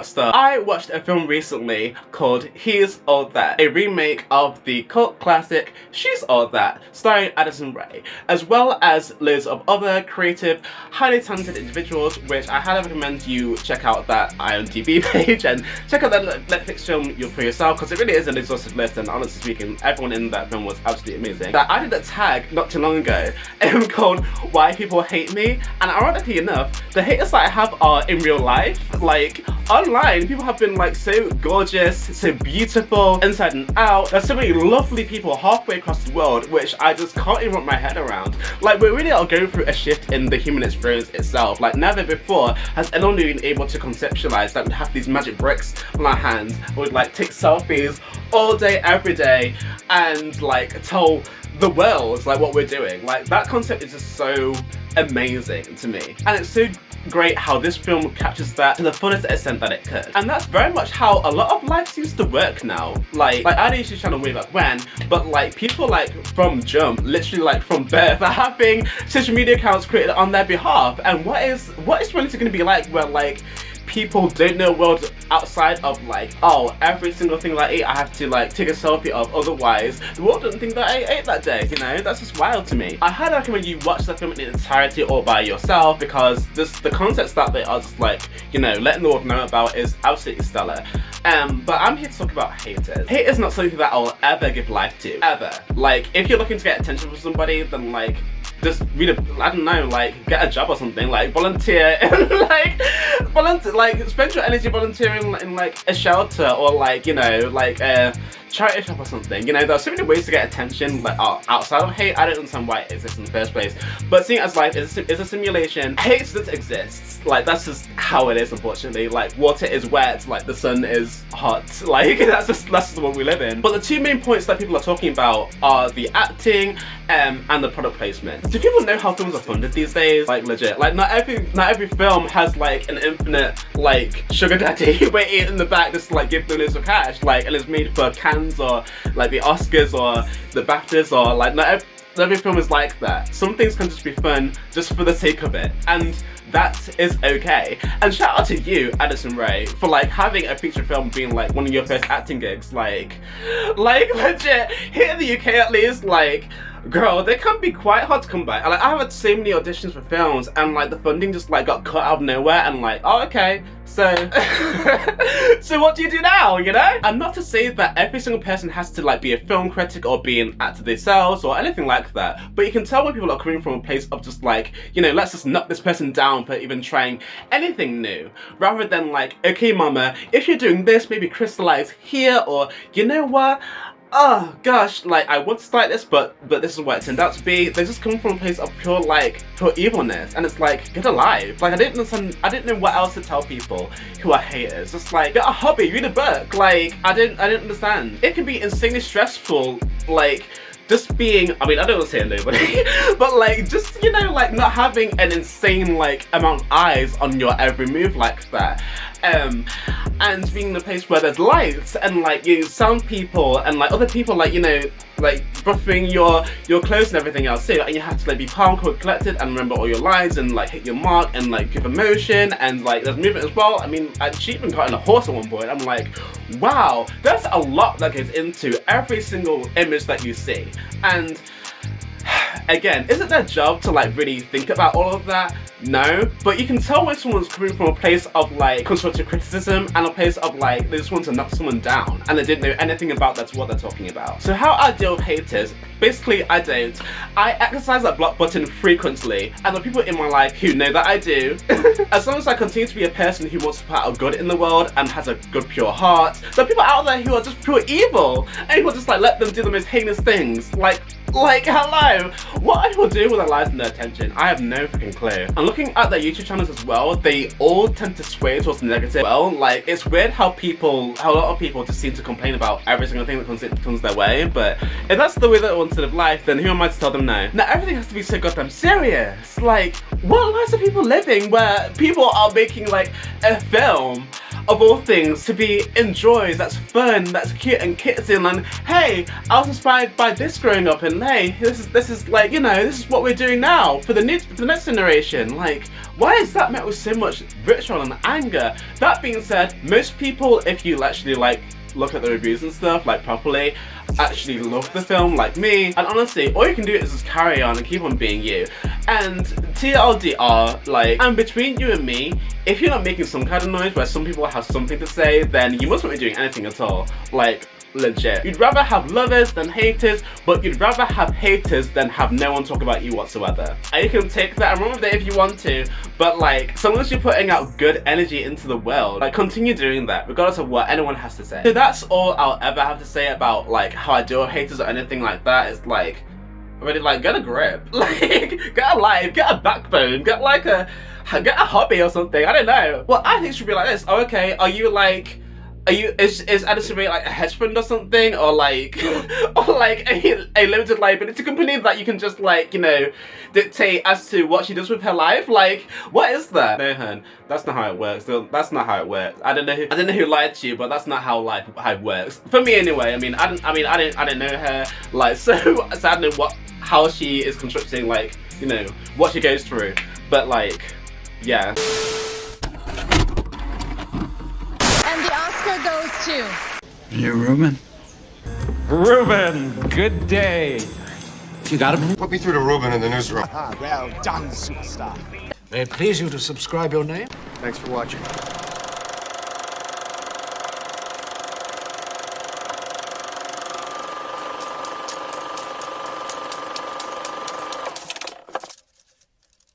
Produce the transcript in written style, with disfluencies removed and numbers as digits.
about stuff, I watched a film recently called He's All That, a remake of the cult classic She's All That, starring Addison Rae, as well as loads of other creative, highly talented individuals, which I highly recommend you check out that IMDb page and check out that Netflix film for yourself, because it really is an exhaustive list, and honestly speaking, everyone in that film was absolutely amazing. That I did a tag not too long ago called Why People Hate Me, and ironically enough, the haters that I have are in real life. Like, online, people have been like so gorgeous, so beautiful, inside and out. There's so many lovely people halfway across the world, which I just can't even wrap my head around. Like, we really are going through a shift in the human experience itself. Like, never before has anyone been able to conceptualize that we have these magic bricks on our hands, we'd like take selfies all day, every day, and like tell the world like what we're doing. Like, that concept is just so amazing to me, and it's so great how this film captures that to the fullest extent that it could. And that's very much how a lot of life seems to work now. Like I used to channel way back when, but like people like from jump, literally like from birth, are having social media accounts created on their behalf. And what is reality going to be like where like people don't know a world outside of like, oh, every single thing that I eat I have to like take a selfie of, otherwise the world doesn't think that I ate that day, you know? That's just wild to me. I highly recommend you watch the film in its entirety all by yourself, because the concepts that they are just like, you know, letting the world know about is absolutely stellar. But I'm here to talk about haters. Hate is not something that I'll ever give life to, ever. Like, if you're looking to get attention from somebody, then like, just read I don't know, like get a job or something, like volunteer like spend your energy volunteering in like a shelter, or like, you know, like a charity shop or something. You know, there are so many ways to get attention like outside of hate. I don't understand why it exists in the first place, but seeing as life is a simulation, hate just exists. Like, that's just how it is, unfortunately. Like, water is wet, like the sun is hot, like that's just the world we live in. But the two main points that people are talking about are the acting and the product placement. Do people know how films are funded these days? Like, legit, like not every film has like an infinite like sugar daddy waiting in the back just to like give them loads of cash, like, and it's made for Cannes or like the Oscars or the BAFTAs, or like not every film is like that. Some things can just be fun just for the sake of it, and that is okay. And shout out to you, Addison Rae, for like having a feature film being like one of your first acting gigs. Like legit, here in the UK at least, like, girl, they can be quite hard to come by. Like, I've had so many auditions for films, and like the funding just like got cut out of nowhere, and like, oh, okay, so so what do you do now, you know? And not to say that every single person has to like be a film critic or be an actor themselves or anything like that, but you can tell when people are coming from a place of just like, you know, let's just knock this person down for even trying anything new, rather than like, okay mama, if you're doing this, maybe crystallize here, or you know what, oh gosh, like I want to start this, but this is what it turned out to be. They just come from a place of pure evilness, and it's like, get alive. Like, I didn't know what else to tell people who are haters. Just like, get a hobby, read a book. Like, I didn't understand. It can be insanely stressful, like, just being, I mean, I don't want to say nobody, but like, just, you know, like not having an insane like amount of eyes on your every move like that. And being in a place where there's lights and like you sound people and like other people, like, you know, like buffering your clothes and everything else too, and you have to like be calm, cool, collected, and remember all your lines and like hit your mark and like give emotion, and like there's movement as well. I mean, she even got in a horse at one point. I'm like, wow, there's a lot that goes into every single image that you see. And again, is it their job to like really think about all of that? No, but you can tell when someone's coming from a place of like constructive criticism and a place of like they just want to knock someone down and they didn't know anything about that's what they're talking about. So how I deal with haters, basically I don't. I exercise that block button frequently, and the people in my life who know that I do, as long as I continue to be a person who wants to put out good in the world and has a good pure heart, there are people out there who are just pure evil, and people just like let them do the most heinous things. Like hello, what are people doing with their lives and their attention? I have no freaking clue. And looking at their YouTube channels as well, they all tend to sway towards negative. Well, like, it's weird how a lot of people just seem to complain about every single thing that comes their way, but if that's the way that they want to live life, then who am I to tell them no? Now, everything has to be so goddamn serious. Like, what lives are people living where people are making like a film of all things to be enjoyed, that's fun, that's cute and kitsy, and hey, I was inspired by this growing up, and hey, this is like, you know, this is what we're doing now for the next generation. Like, why is that met with so much vitriol and anger? That being said, most people, if you actually like look at the reviews and stuff like properly, actually love the film like me, and honestly all you can do is just carry on and keep on being you. And TLDR, like, and between you and me, if you're not making some kind of noise where some people have something to say, then you must not be doing anything at all. Like, legit. You'd rather have lovers than haters, but you'd rather have haters than have no one talk about you whatsoever. And you can take that and run with it if you want to, but like, so long as you're putting out good energy into the world, like, continue doing that regardless of what anyone has to say. So that's all I'll ever have to say about like how I deal with haters or anything like that. It's like, really, like, get a grip, like, get a life, get a backbone, get like a hobby or something. I don't know. Well, I think it should be like this. Oh, okay, are you like, is Addison Rae like a hedge fund or something, or like a limited liability company that you can just, like, you know, dictate as to what she does with her life? Like, what is that? No, hun, that's not how it works. That's not how it works. I don't know who lied to you, but that's not how it works for me anyway. I mean, I didn't know her, like, so I don't know how she is constructing, like, you know, what she goes through, but like, yeah. And the Oscar goes to... You Ruben? Ruben, good day. You got him? Put me through to Ruben in the newsroom. Well done, superstar. May it please you to subscribe your name? Thanks for watching.